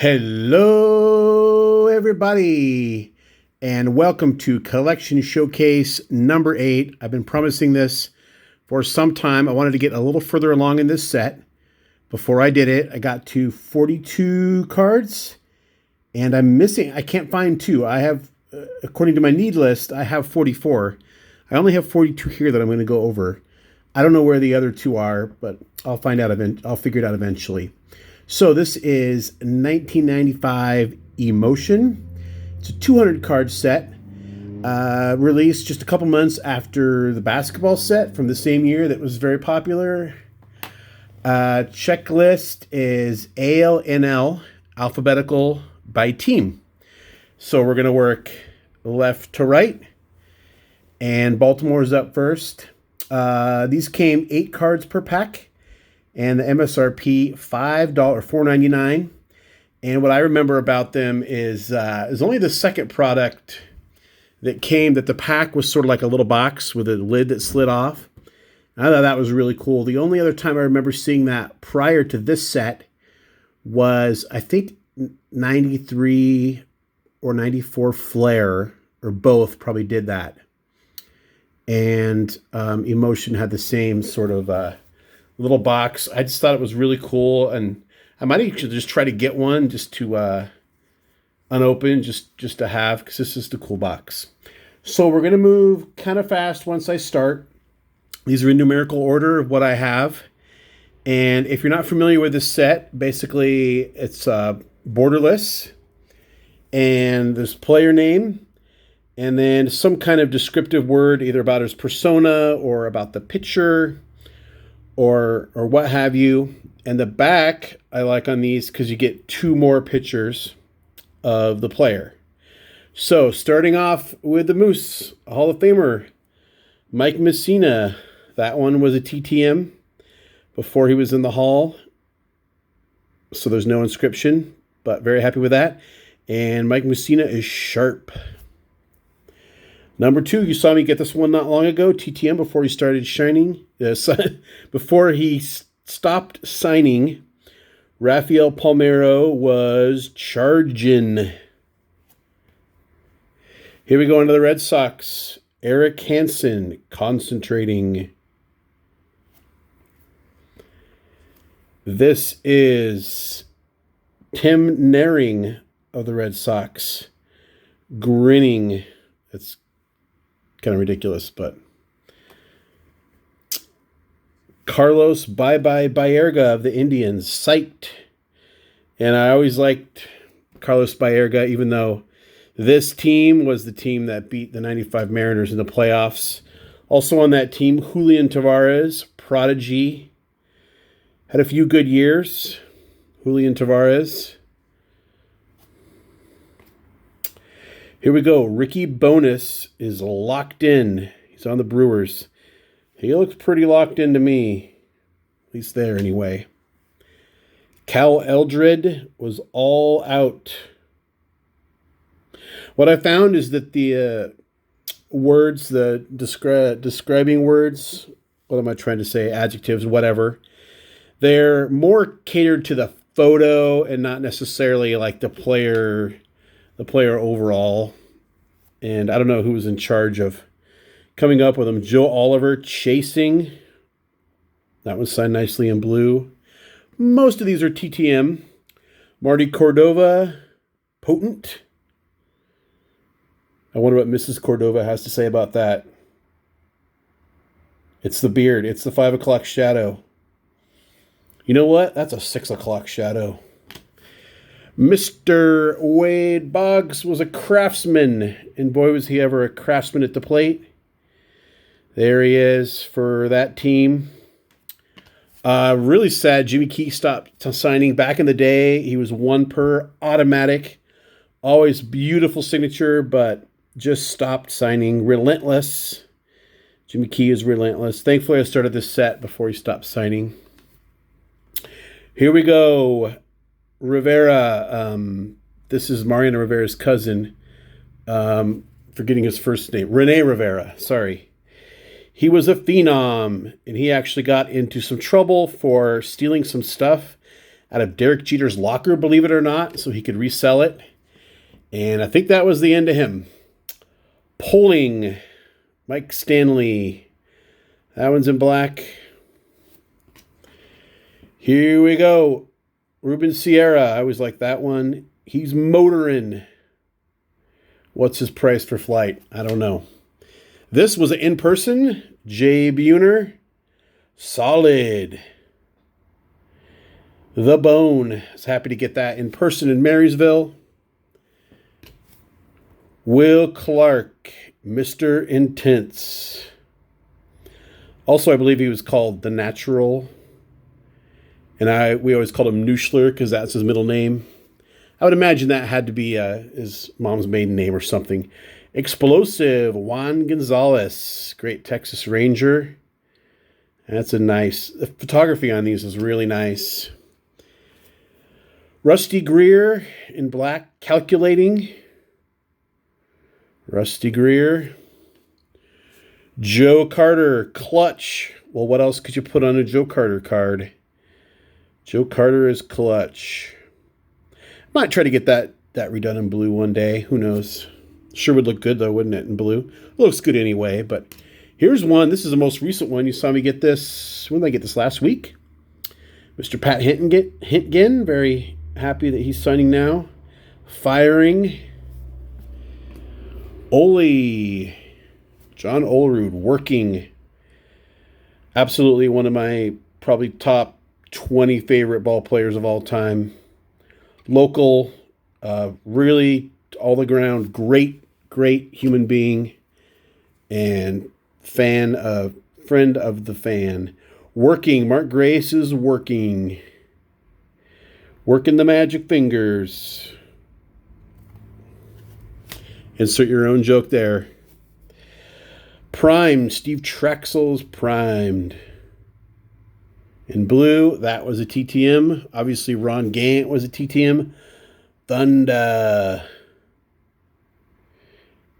Hello, everybody, and welcome to Collection Showcase number 8. I've been promising this for some time. I wanted to get a little further along in this set. Before I did it, I got to 42 cards, and I can't find 2. I have, according to my need list, I have 44. I only have 42 here that I'm going to go over. I don't know where the other 2 are, but I'll find out. I'll figure it out eventually. So this is 1995 Emotion. It's a 200 card set, released just a couple months after the basketball set from the same year that was very popular. Checklist is ALNL, alphabetical by team. So we're going to work left to right, and Baltimore's up first. These came 8 cards per pack. And the MSRP $4.99. And what I remember about them is only the second product that came that the pack was sort of like a little box with a lid that slid off. I thought that was really cool. The only other time I remember seeing that prior to this set was, I think, 93 or 94 Flair, or both probably did that. And Emotion had the same sort of little box. I just thought it was really cool, and I might actually just try to get one just to unopen, just to have, because this is the cool box. So we're going to move kind of fast once I start. These are in numerical order of what I have. And if you're not familiar with this set, basically it's borderless, and there's player name, and then some kind of descriptive word, either about his persona or about the picture, or what have you. And the back I like on these because you get 2 more pictures of the player. So starting off with the Moose, a Hall of Famer, Mike Mussina. That one was a TTM before he was in the Hall. So there's no inscription, but very happy with that. And Mike Mussina is sharp. Number 2, you saw me get this one not long ago, TTM, before he started shining. Before he stopped signing, Rafael Palmeiro was charging. Here we go into the Red Sox. Eric Hansen, concentrating. This is Tim Naehring of the Red Sox, grinning. It's kind of ridiculous, but Carlos Baerga of the Indians, psyched. And I always liked Carlos Baerga, even though this team was the team that beat the 95 Mariners in the playoffs. Also on that team, Julian Tavares, prodigy. Had a few good years. Julian Tavares. Here we go. Ricky Bones is locked in. He's on the Brewers. He looks pretty locked in to me. At least there, anyway. Cal Eldred was all out. What I found is that the words, the describing words, what am I trying to say? Adjectives, whatever. They're more catered to the photo and not necessarily like the player overall. And I don't know who was in charge of coming up with them. Joe Oliver, chasing. That was signed nicely in blue. Most of these are TTM. Marty Cordova, potent. I wonder what Mrs. Cordova has to say about that. It's the beard. It's the 5 o'clock shadow. You know what? That's a 6 o'clock shadow. Mr. Wade Boggs was a craftsman, and boy, was he ever a craftsman at the plate. There he is for that team. Really sad Jimmy Key stopped signing. Back in the day, he was 1 per automatic. Always beautiful signature, but just stopped signing. Relentless. Jimmy Key is relentless. Thankfully, I started this set before he stopped signing. Here we go. Rivera. This is Mariano Rivera's cousin. Forgetting his first name. Rene Rivera. Sorry. He was a phenom, and he actually got into some trouble for stealing some stuff out of Derek Jeter's locker, believe it or not, so he could resell it. And I think that was the end of him. Poling, Mike Stanley. That one's in black. Here we go. Ruben Sierra. I always like that one. He's motoring. What's his price for flight? I don't know. This was an in-person. Jay Buhner. Solid. The Bone. I was happy to get that in person in Marysville. Will Clark. Mr. Intense. Also, I believe he was called The Natural. And we always called him Nuschler because that's his middle name. I would imagine that had to be his mom's maiden name or something. Explosive, Juan Gonzalez. Great Texas Ranger. That's a nice... The photography on these is really nice. Rusty Greer in black, calculating. Rusty Greer. Joe Carter, clutch. Well, what else could you put on a Joe Carter card? Joe Carter is clutch. Might try to get that redone in blue one day. Who knows? Sure would look good, though, wouldn't it, in blue? It looks good anyway, but here's one. This is the most recent one. You saw me get this. When did I get this? Last week? Mr. Pat Hintgen. Very happy that he's signing now. Firing. Ole. John Olerud, working. Absolutely one of my probably top 20 favorite ball players of all time. Local, really all the ground, great human being, and friend of the fan. Working, Mark Grace is working the magic fingers. Insert your own joke there. Primed, Steve Trexel's primed. In blue, that was a TTM. Obviously, Ron Gant was a TTM. Thunder.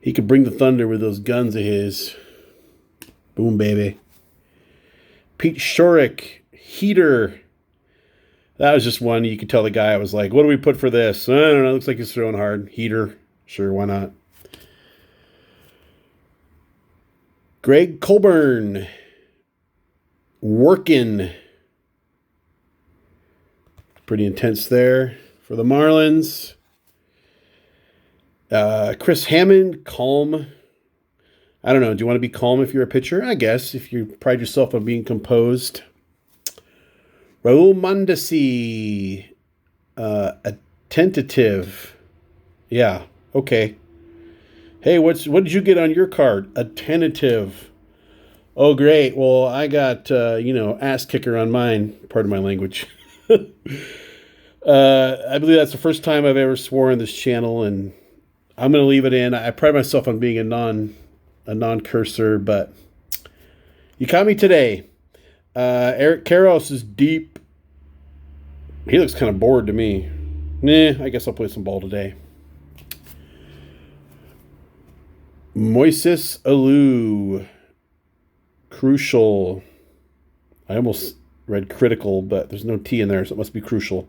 He could bring the thunder with those guns of his. Boom, baby. Pete Shorrock, heater. That was just one. You could tell the guy, I was like, what do we put for this? I don't know. Looks like he's throwing hard. Heater. Sure, why not? Greg Colburn. Working. Pretty intense there for the Marlins. Chris Hammond, calm. I don't know. Do you want to be calm if you're a pitcher? I guess, if you pride yourself on being composed. Raul Mondesi, attentive. Yeah, okay. Hey, what did you get on your card? Attentive. Oh, great. Well, I got, ass kicker on mine. Pardon my language. I believe that's the first time I've ever sworn on this channel, and I'm going to leave it in. I pride myself on being a non-cursor, but you caught me today. Eric Karros is deep. He looks kind of bored to me. I guess I'll play some ball today. Moises Alou. Crucial. I almost read critical, but there's no T in there, so it must be crucial.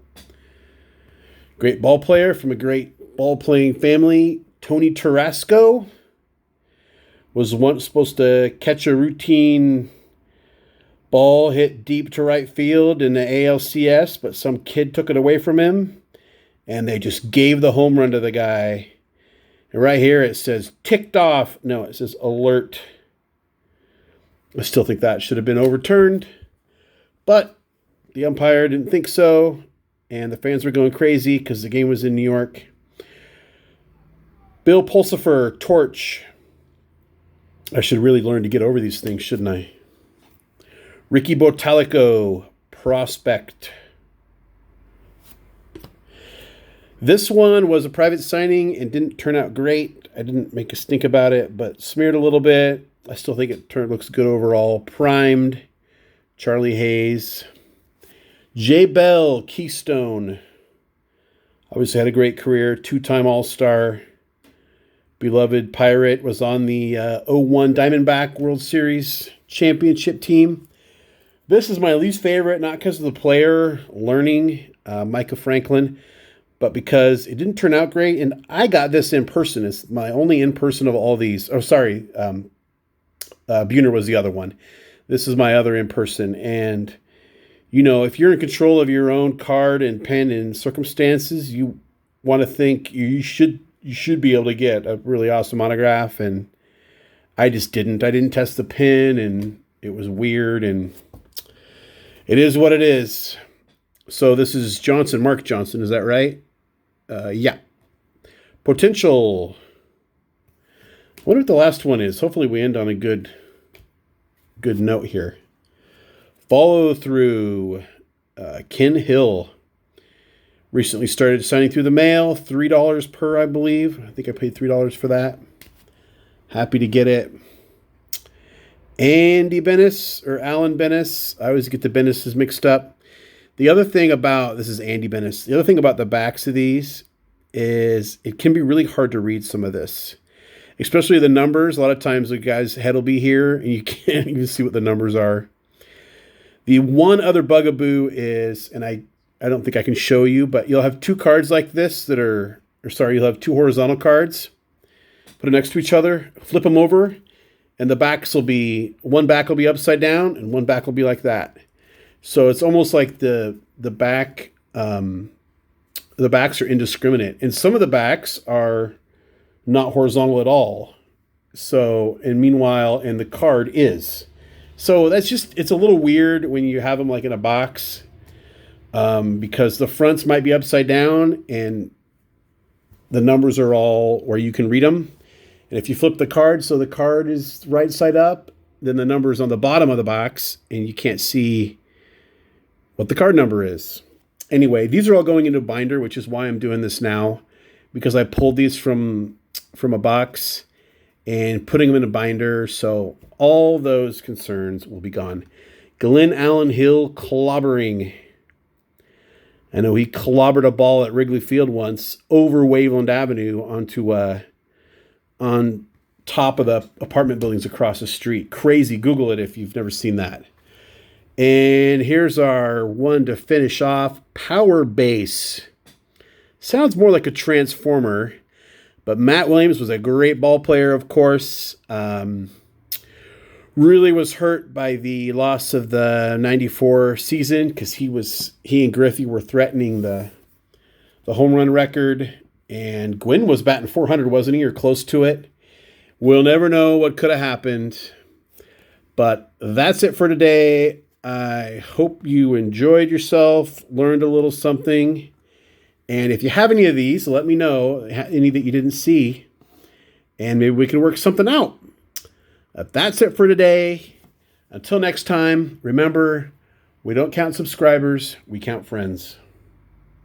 Great ball player from a great ball-playing family. Tony Tarasco was once supposed to catch a routine ball hit deep to right field in the ALCS, but some kid took it away from him, and they just gave the home run to the guy. And right here it says ticked off. No, it says alert. I still think that should have been overturned, but the umpire didn't think so, and the fans were going crazy because the game was in New York. Bill Pulsifer, torch. I should really learn to get over these things, shouldn't I? Ricky Botalico, prospect. This one was a private signing and didn't turn out great. I didn't make a stink about it, but smeared a little bit. I still think it looks good overall. Primed, Charlie Hayes. Jay Bell, Keystone. Obviously had a great career, 2-time All-Star. Beloved Pirate, was on the 01 Diamondback World Series championship team. This is my least favorite, not because of the player learning. Micah Franklin, but because it didn't turn out great, and I got this in person. It's my only in person of all these. Oh, sorry, Buhner was the other one. This is my other in person, and if you're in control of your own card and pen and circumstances, you want to think you should be able to get a really awesome autograph, and I just didn't. I didn't test the pen, and it was weird, and it is what it is. So this is Johnson, Mark Johnson, is that right? Yeah. Potential. I wonder what the last one is. Hopefully we end on a good note here. Follow through. Ken Hill recently started signing through the mail. $3 per, I believe. I think I paid $3 for that. Happy to get it. Andy Bennis or Alan Bennis. I always get the Bennis's mixed up. The other thing about, this is Andy Bennis. The other thing about the backs of these is it can be really hard to read some of this, especially the numbers. A lot of times the guy's head will be here and you can't even see what the numbers are. The one other bugaboo is, and I don't think I can show you, but you'll have two cards like this you'll have two horizontal cards. Put them next to each other, flip them over, and one back will be upside down and one back will be like that. So it's almost like the backs are indiscriminate, and some of the backs are not horizontal at all. So, and the card is. So it's a little weird when you have them like in a box, because the fronts might be upside down and the numbers are all where you can read them. And if you flip the card so the card is right side up, then the number is on the bottom of the box and you can't see what the card number is. Anyway, these are all going into a binder, which is why I'm doing this now, because I pulled these from a box and putting them in a binder. So all those concerns will be gone. Glenn Allen Hill clobbering. I know he clobbered a ball at Wrigley Field once over Waveland Avenue on top of the apartment buildings across the street. Crazy. Google it if you've never seen that. And here's our one to finish off. Power Base. Sounds more like a transformer, but Matt Williams was a great ball player, of course. Really was hurt by the loss of the 94 season because he and Griffey were threatening the home run record. And Gwynn was batting 400, wasn't he, or close to it? We'll never know what could have happened. But that's it for today. I hope you enjoyed yourself, learned a little something. And if you have any of these, let me know, any that you didn't see, and maybe we can work something out. That's it for today. Until next time, remember, we don't count subscribers, we count friends.